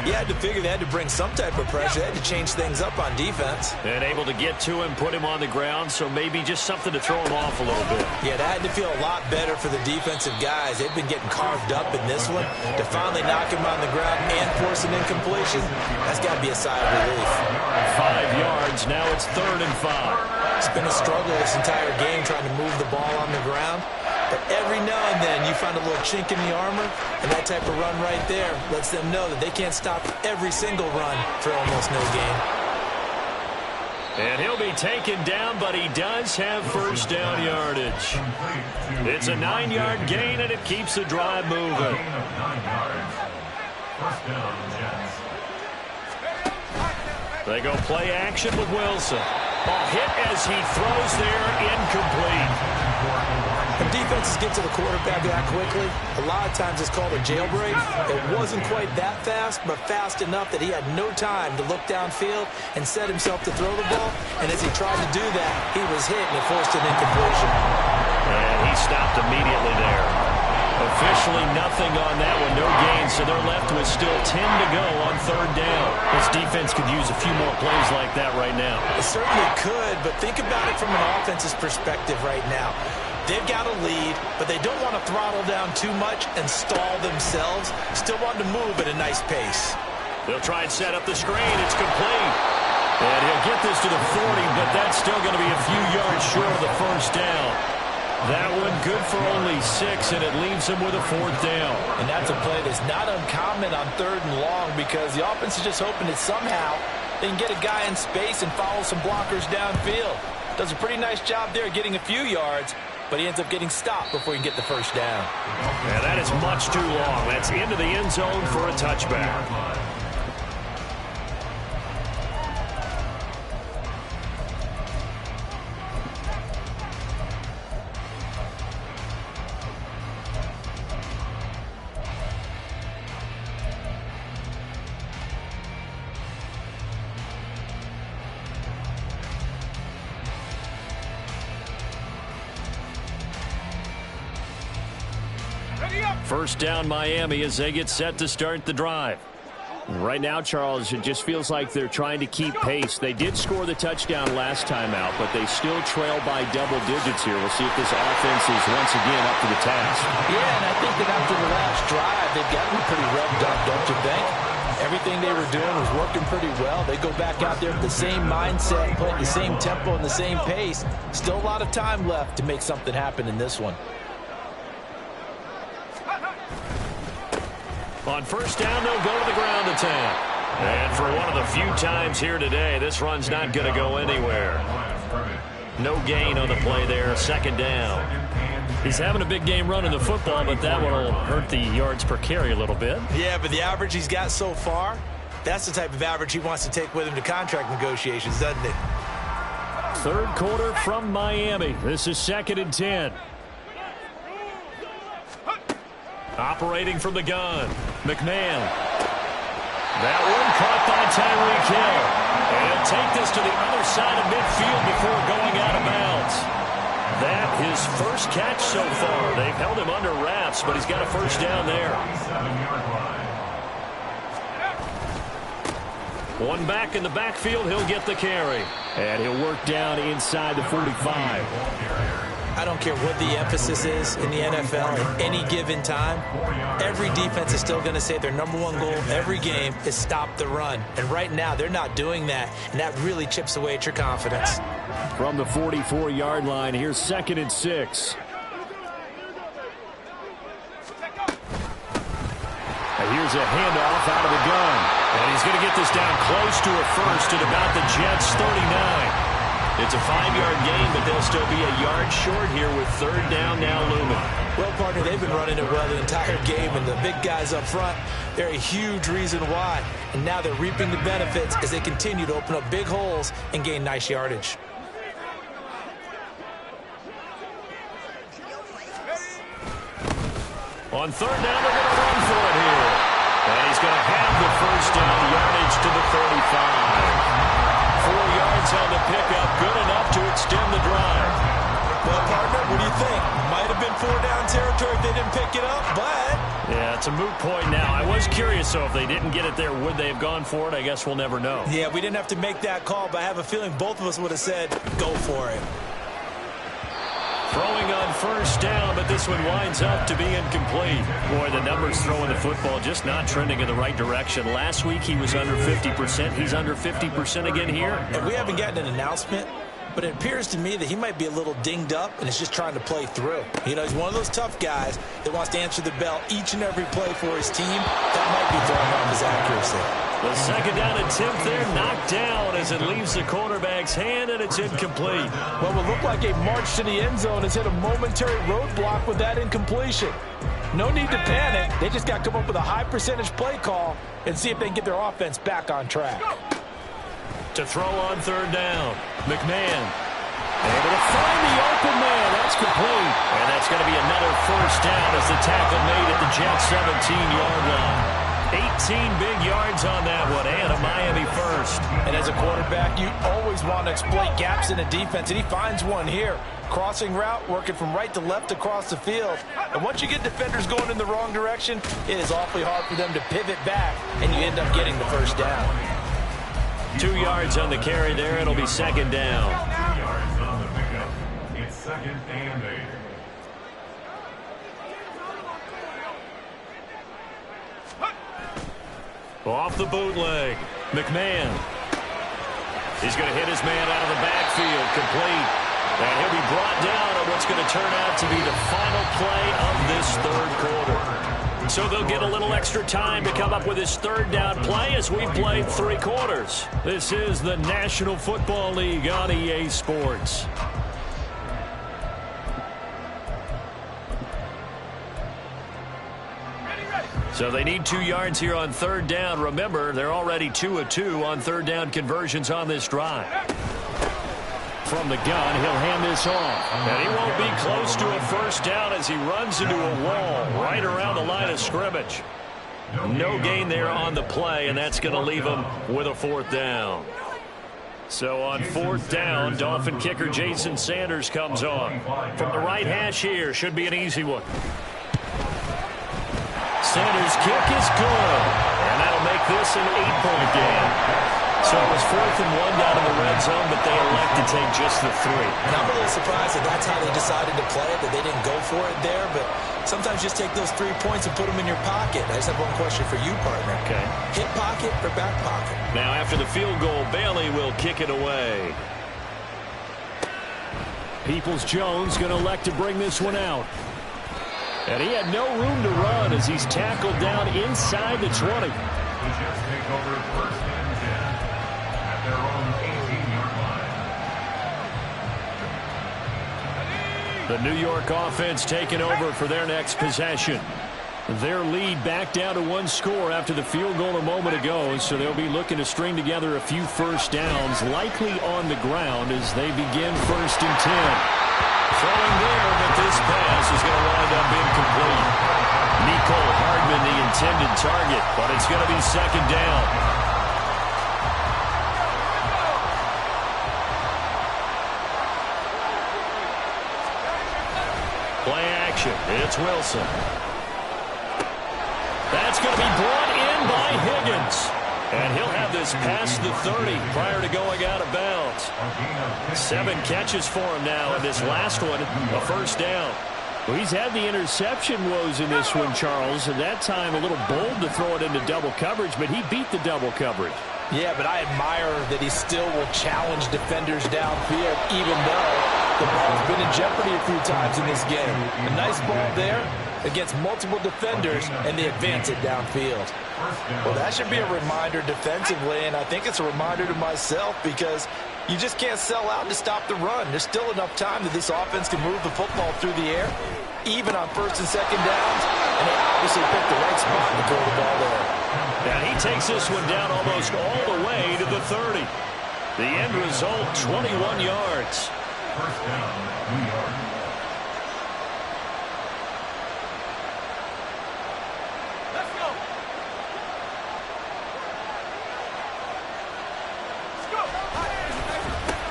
you had to figure they had to bring some type of pressure. They had to change things up on defense. And able to get to him, put him on the ground, so maybe just something to throw him off a little bit. Yeah, that had to feel a lot better for the defensive guys. They've been getting carved up in this one. To finally knock him on the ground and force an incompletion, that's got to be a sigh of relief. 5 yards. Now it's 3rd and 5. It's been a struggle this entire game trying to move the ball on the ground. But every now and then you find a little chink in the armor, and that type of run right there lets them know that they can't stop every single run for almost no gain. And he'll be taken down, but he does have 1st down yardage. It's a 9-yard gain, and it keeps the drive moving. They go play action with Wilson. Ball hit as he throws there, incomplete. When defenses get to the quarterback that quickly, a lot of times it's called a jailbreak. It wasn't quite that fast, but fast enough that he had no time to look downfield and set himself to throw the ball. And as he tried to do that, he was hit and it forced an incompletion. And he stopped immediately there. Officially nothing on that one, no gain, so they're left with still 10 to go on 3rd down. This defense could use a few more plays like that right now. It certainly could, but think about it from an offense's perspective right now. They've got a lead, but they don't want to throttle down too much and stall themselves. Still want to move at a nice pace. They'll try and set up the screen. It's complete. And he'll get this to the 40, but that's still going to be a few yards short of the 1st down. That one good for only 6, and it leaves him with a 4th down. And that's a play that's not uncommon on 3rd and long because the offense is just hoping that somehow they can get a guy in space and follow some blockers downfield. Does a pretty nice job there getting a few yards, but he ends up getting stopped before he can get the 1st down. Yeah, that is much too long. That's into the end zone for a touchback. First down Miami as they get set to start the drive. Right now, Charles, it just feels like they're trying to keep pace. They did score the touchdown last time out, but they still trail by double digits here. We'll see if this offense is once again up to the task. Yeah, and I think that after the last drive, they've got to be pretty revved up, don't you think? Everything they were doing was working pretty well. They go back out there with the same mindset, playing the same tempo and the same pace. Still a lot of time left to make something happen in this one. On 1st down, they'll go to the ground attack. And for one of the few times here today, this run's not going to go anywhere. No gain on the play there, 2nd down. He's having a big game running the football, but that will hurt the yards per carry a little bit. Yeah, but the average he's got so far, that's the type of average he wants to take with him to contract negotiations, doesn't it? 3rd quarter from Miami. This is 2nd and 10. Operating from the gun, McMahon. That one caught by Tyreek Hill. And he'll take this to the other side of midfield before going out of bounds. That his first catch so far. They've held him under wraps, but he's got a first down there. One back in the backfield, he'll get the carry. And he'll work down inside the 45. I don't care what the emphasis is in the NFL at any given time. Every defense is still going to say their number one goal every game is stop the run. And right now, they're not doing that, and that really chips away at your confidence. From the 44-yard line, here's 2nd and 6. And here's a handoff out of the gun. And he's going to get this down close to a first at about the Jets' 39. It's a 5-yard gain, but they'll still be a yard short here with 3rd down now looming. Well, partner, they've been running it well the entire game, and the big guys up front, they're a huge reason why. And now they're reaping the benefits as they continue to open up big holes and gain nice yardage. On 3rd down, they're going to run for it here. And he's going to have the first down yardage to the 35. 4 yards on the pickup, good enough to extend the drive. Well, partner, what do you think? Might have been 4-down territory if they didn't pick it up, but... Yeah, it's a moot point now. I was curious, so if they didn't get it there, would they have gone for it? I guess we'll never know. Yeah, we didn't have to make that call, but I have a feeling both of us would have said, go for it. Throwing on 1st down, but this one winds up to be incomplete. Boy, the numbers throwing the football just not trending in the right direction. Last week he was under 50%. He's under 50% again here. And we haven't gotten an announcement, but it appears to me that he might be a little dinged up and is just trying to play through. You know, he's one of those tough guys that wants to answer the bell each and every play for his team. That might be throwing off his accuracy. The 2nd down attempt there knocked down as it leaves the quarterback's hand, and it's incomplete. Well, it looked like a march to the end zone has hit a momentary roadblock with that incompletion. No need to panic. They just got to come up with a high percentage play call and see if they can get their offense back on track. To throw on 3rd down, McMahon able to find the open man. That's complete. And that's going to be another first down as the tackle made at the Jets' 17-yard line. 18 big yards on that one, and a Miami first. And as a quarterback, you always want to exploit gaps in a defense, and he finds one here. Crossing route, working from right to left across the field. And once you get defenders going in the wrong direction, it is awfully hard for them to pivot back, and you end up getting the first down. 2 yards on the carry there. It'll be 2nd down. 2 yards on the pickup. It's 2nd and 8. Off the bootleg, McMahon. He's going to hit his man out of the backfield, complete. And he'll be brought down on what's going to turn out to be the final play of this 3rd quarter. So they'll get a little extra time to come up with his 3rd down play as we've played 3 quarters. This is the National Football League on EA Sports. So they need 2 yards here on 3rd down. Remember, they're already 2 of 2 on 3rd down conversions on this drive. From the gun, he'll hand this off. And he won't be close to a first down as he runs into a wall right around the line of scrimmage. No gain there on the play, and that's going to leave him with a 4th down. So on 4th down, Dolphin kicker Jason Sanders comes on. From the right hash here, should be an easy one. Sanders' kick is good, and that'll make this an 8-point game. So it was 4th and 1 down in the red zone, but they elect to take just the 3. And I'm a little surprised that that's how they decided to play it, that they didn't go for it there, but sometimes just take those 3 points and put them in your pocket. I just have one question for you, partner. Okay. Hip pocket or back pocket? Now after the field goal, Bailey will kick it away. Peoples-Jones going to elect to bring this one out. And he had no room to run as he's tackled down inside the 20. The Jets take over 1st and 10 at their own 18-yard line. The New York offense taking over for their next possession. Their lead back down to 1 score after the field goal a moment ago, so they'll be looking to string together a few first downs, likely on the ground as they begin 1st and 10. Throwing there, but this pass is going to wind up incomplete. Nicole Hardman, the intended target, but it's going to be second down. Play action. It's Wilson. That's going to be brought in by Higgins. And he'll have this past the 30 prior to going out of bounds. 7 catches for him now, and this last one, a first down. Well, he's had the interception woes in this one, Charles, and that time a little bold to throw it into double coverage, but he beat the double coverage. Yeah, but I admire that he still will challenge defenders downfield, even though the ball's been in jeopardy a few times in this game. A nice ball there against multiple defenders, and they advance it downfield. Well, that should be a reminder defensively, and I think it's a reminder to myself because you just can't sell out to stop the run. There's still enough time that this offense can move the football through the air, even on first and second downs, and they obviously picked the right spot to throw the ball there. And he takes this one down almost all the way to the 30. The end result, 21 yards. First down, New York. Let's go. Let's go.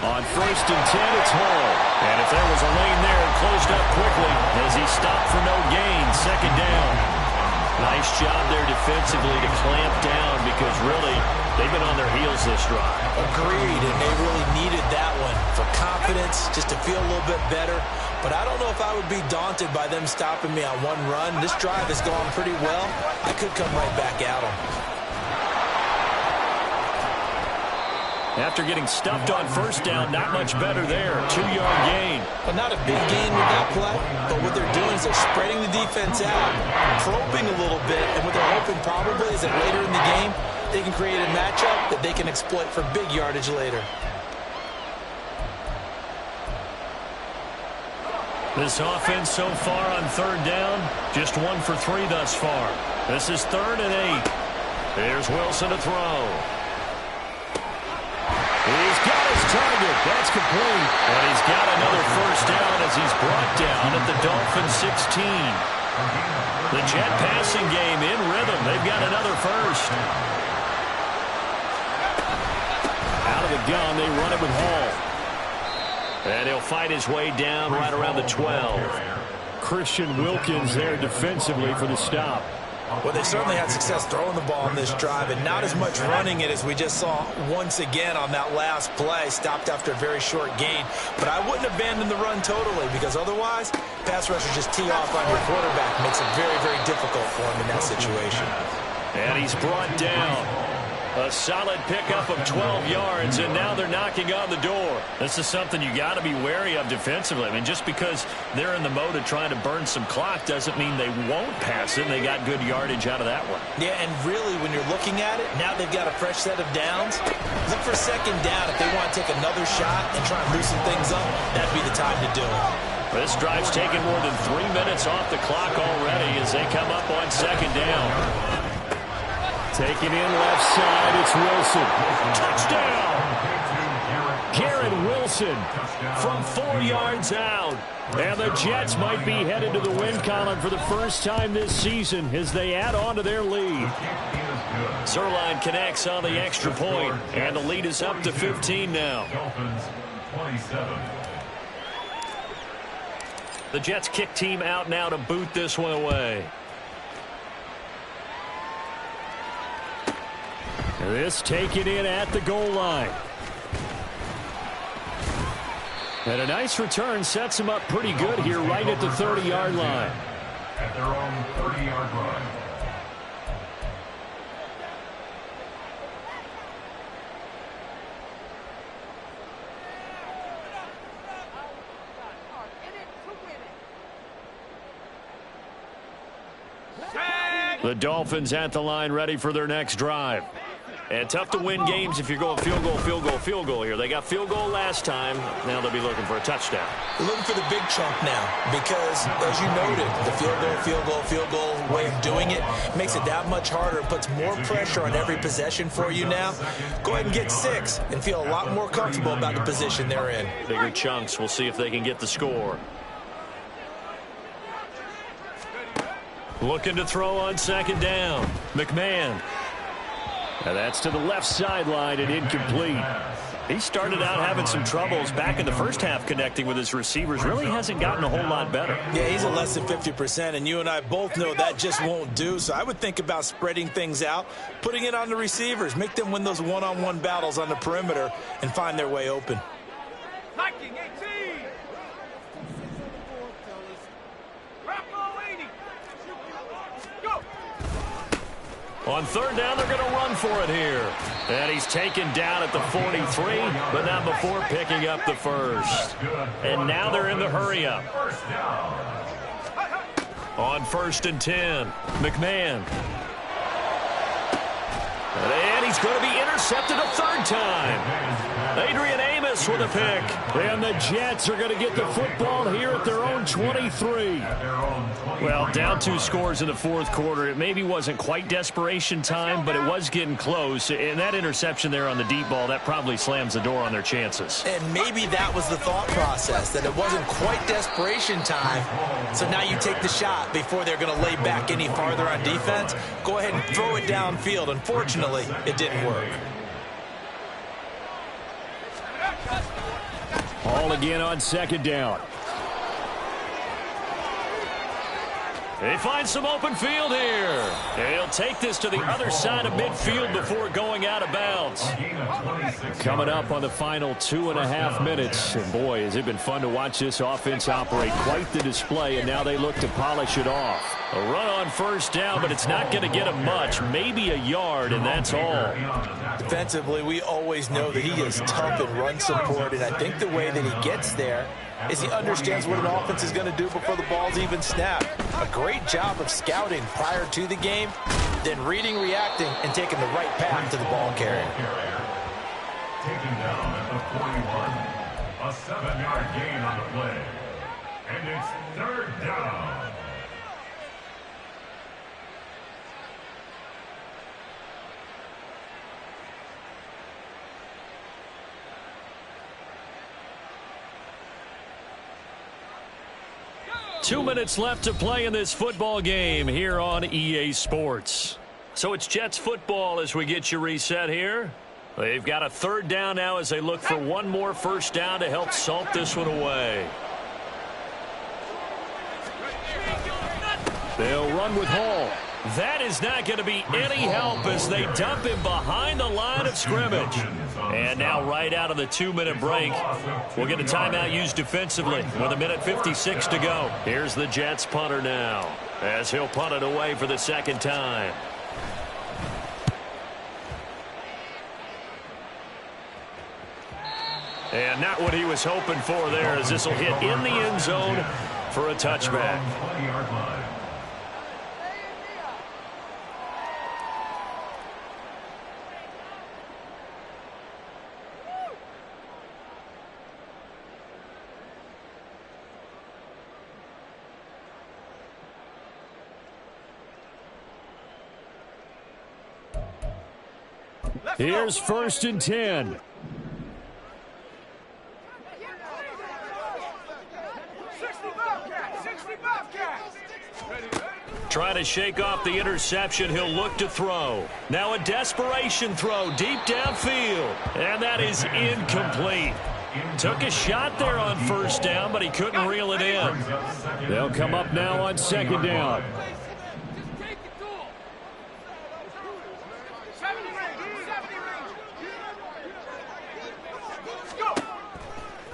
On first and 10, it's Hall. And if there was a lane there, it closed up quickly as he stopped for no gain. Second down. Nice job there defensively to clamp down because really they've been on their heels this drive. Agreed, and they really needed that one for confidence, just to feel a little bit better. But I don't know if I would be daunted by them stopping me on one run. This drive has gone pretty well. I could come right back at them. After getting stuffed on first down, not much better there. 2-yard gain. But not a big gain with that play. But what they're doing is they're spreading the defense out, probing a little bit, and what they're hoping probably is that later in the game, they can create a matchup that they can exploit for big yardage later. This offense so far on third down, just 1 for 3 thus far. This is 3rd and 8. Here's Wilson to throw. He's got his target. That's complete. And he's got another first down as he's brought down at the Dolphins 16. The Jet passing game in rhythm. They've got another first. Out of the gun, they run it with Hall. And he'll fight his way down right around the 12. Christian Wilkins there defensively for the stop. Well, they certainly had success throwing the ball on this drive, and not as much running it as we just saw once again on that last play. Stopped after a very short gain. But I wouldn't abandon the run totally, because otherwise, pass rushers just tee off on your quarterback. Makes it very, very difficult for him in that situation. And he's brought down. A solid pickup of 12 yards, and now they're knocking on the door. This is something you got to be wary of defensively. I mean, just because they're in the mode of trying to burn some clock doesn't mean they won't pass it. They got good yardage out of that one. Yeah, and really, when you're looking at it, now they've got a fresh set of downs. Look for second down if they want to take another shot and try and loosen things up. That'd be the time to do it. This drive's taken more than 3 minutes off the clock already as they come up on second down. Taking in left side, it's Wilson. Touchdown! Garrett Wilson from 4 yards out. And the Jets might be headed to the win column for the first time this season as they add on to their lead. Zerline connects on the extra point, and the lead is up to 15 now. Dolphins 27. The Jets kick team out now to boot this one away. This taken in at the goal line. And a nice return sets him up pretty good here right at the 30-yard line. At their own 30-yard line. The Dolphins at the line ready for their next drive. And tough to win games if you're going field goal, field goal, field goal here. They got field goal last time. Now they'll be looking for a touchdown. They're looking for the big chunk now because, as you noted, the field goal way of doing it makes it that much harder. It puts more pressure on every possession for you now. Go ahead and get 6 and feel a lot more comfortable about the position they're in. Bigger chunks. We'll see if they can get the score. Looking to throw on second down. McMahon. Now that's to the left sideline and incomplete. He started out having some troubles back in the first half connecting with his receivers. Really hasn't gotten a whole lot better. Yeah, he's at less than 50%, and you and I both know that just won't do. So I would think about spreading things out, putting it on the receivers, make them win those one-on-one battles on the perimeter and find their way open. Hiking 18. Bravo 80. Go. On third down, they're going to run for it here. And he's taken down at the 43, but not before picking up the first. And now they're in the hurry-up. On 1st and 10, McMahon. And he's going to be intercepted a third time. Adrian Amos with a pick. And the Jets are going to get the football here at their own 23. Well, down 2 scores in the fourth quarter. It maybe wasn't quite desperation time, but it was getting close. And that interception there on the deep ball, that probably slams the door on their chances. And maybe that was the thought process, that it wasn't quite desperation time. So now you take the shot before they're going to lay back any farther on defense. Go ahead and throw it downfield. Unfortunately, it didn't work. Ball again on second down. They find some open field here. He'll take this to the other side of midfield before going out of bounds. Coming up on the final 2.5 minutes. And boy, has it been fun to watch this offense operate. Quite the display, and now they look to polish it off. A run on first down, but it's not going to get him much. Maybe a yard, and that's all. Defensively, we always know that he is tough in run support, and I think the way that he gets there is he understands what an offense is going to do before the ball's even snapped. A great job of scouting prior to the game, then reading, reacting, and taking the right path to the ball carrier. Taken down at the 41. A 7-yard gain on the play. And it's third down. Two minutes left to play in this football game here on EA Sports. So it's Jets football as we get you reset here. They've got a third down now as they look for one more first down to help salt this one away. They'll run with Hall. That is not going to be any help as they dump him behind the line of scrimmage. And now right out of the 2-minute break, we'll get a timeout used defensively with 1:56 to go. Here's the Jets punter now as he'll punt it away for the second time. And not what he was hoping for there as this will hit in the end zone for a touchback. Here's 1st and 10. Trying to shake off the interception. He'll look to throw. Now a desperation throw deep downfield. And that is incomplete. Took a shot there on first down, but he couldn't reel it in. They'll come up now on second down.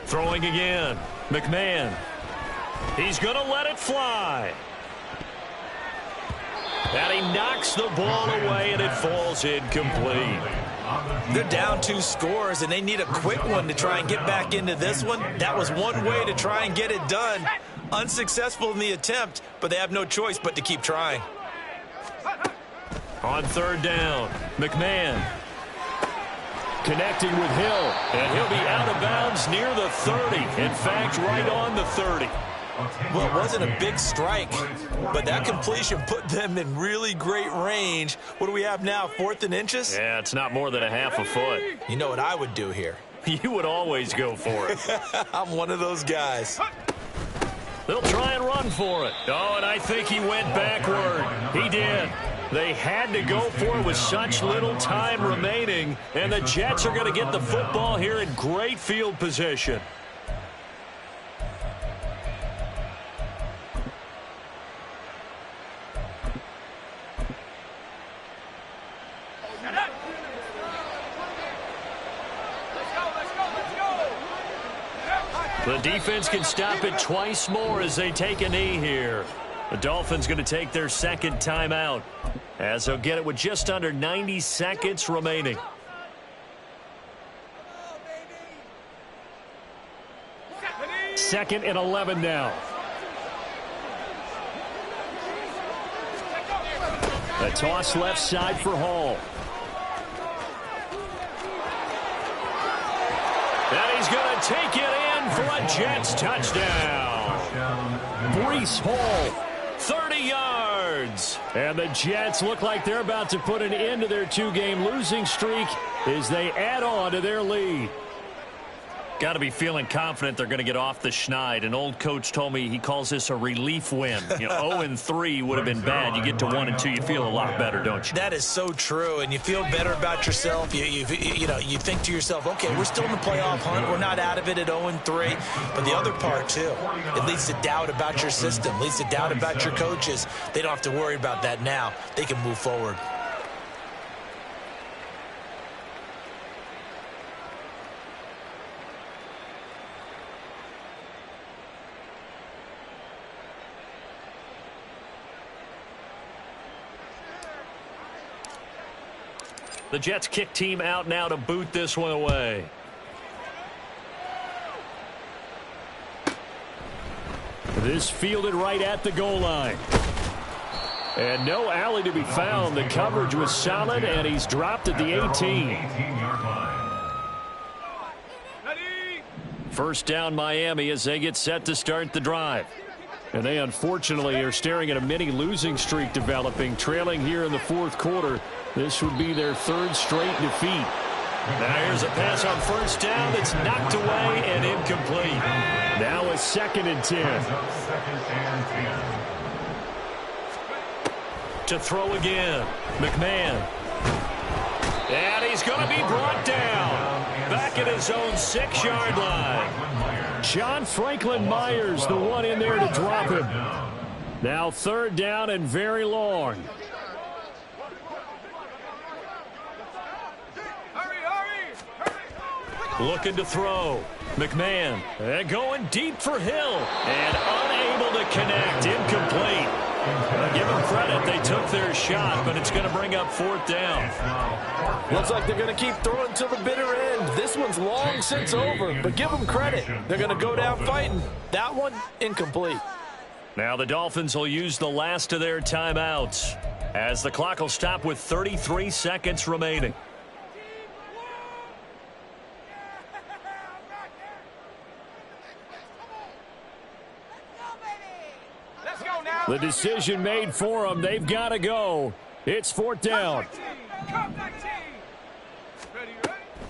Throwing again. McMahon. He's going to let it fly. And he knocks the ball away, and it falls incomplete. They're down 2 scores, and they need a quick one to try and get back into this one. That was one way to try and get it done. Unsuccessful in the attempt, but they have no choice but to keep trying. On third down, McMahon. Connecting with Hill. And he'll be out of bounds near the 30. In fact, right on the 30. Well, it wasn't a big strike, but that completion put them in really great range. What do we have now, 4th and inches? Yeah, it's not more than a half a foot. You know what I would do here? You would always go for it. I'm one of those guys. They'll try and run for it. Oh, and I think he went backward. He did. They had to go for it with such little time remaining, and the Jets are going to get the football here in great field position. The defense can stop it twice more as they take a knee here. The Dolphins going to take their second timeout as they'll get it with just under 90 seconds remaining. Second and 11 now. A toss left side for Hall. And he's going to take it in for a Jets touchdown. Breece Hall, 30 yards. And the Jets look like they're about to put an end to their two-game losing streak as they add on to their lead. Got to be feeling confident they're going to get off the schneid. An old coach told me he calls this a relief win. 0-3 would have been bad. You get to 1-2, you feel a lot better, don't you? That is so true, and you feel better about yourself. You think to yourself, okay, we're still in the playoff hunt. We're not out of it at 0-3. But the other part, too, it leads to doubt about your system, leads to doubt about your coaches. They don't have to worry about that now. They can move forward. The Jets kick team out now to boot this one away. This fielded right at the goal line. And no alley to be found. The coverage was solid, and he's dropped at the 18. First down Miami as they get set to start the drive. And they unfortunately are staring at a mini losing streak developing, trailing here in the fourth quarter. This would be their third straight defeat. Now here's a pass on first down that's knocked away and incomplete. Now a 2nd and 10. To throw again. McMahon. And he's going to be brought down. Back at his own 6-yard line. John Franklin Myers, the one in there to drop him. Now 3rd down and very long. Looking to throw. McMahon. And going deep for Hill. And unable to connect. Incomplete. Give them credit. They took their shot, but it's going to bring up 4th down. Looks like they're going to keep throwing to the bitter end. This one's long since over, but give them credit. They're going to go down fighting. That one, incomplete. Now the Dolphins will use the last of their timeouts as the clock will stop with 33 seconds remaining. The decision made for them. They've got to go. It's 4th down.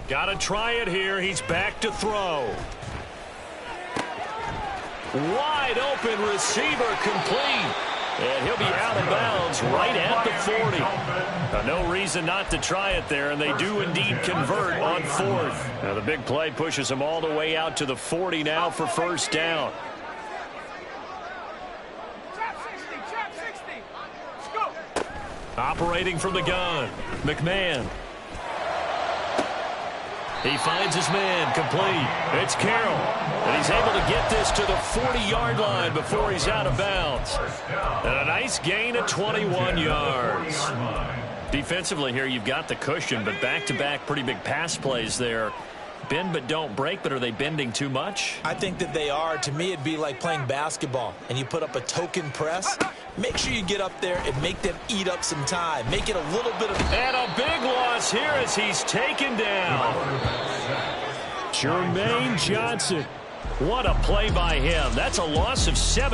Got to try it here. He's back to throw. Wide open receiver complete. And he'll be out of bounds right at the 40. No reason not to try it there, and they do indeed convert on 4th. Now the big play pushes them all the way out to the 40 now for first down. Operating from the gun, McMahon. He finds his man, complete. It's Carroll, and he's able to get this to the 40-yard line before he's out of bounds. And a nice gain of 21 yards. Defensively here, you've got the cushion, but back-to-back pretty big pass plays there. Bend but don't break, but are they bending too much? I think that they are. To me, it'd be like playing basketball, and you put up a token press. Make sure you get up there and make them eat up some time. Make it a little bit of... And a big loss here as he's taken down. Jermaine Johnson. What a play by him. That's a loss of 7.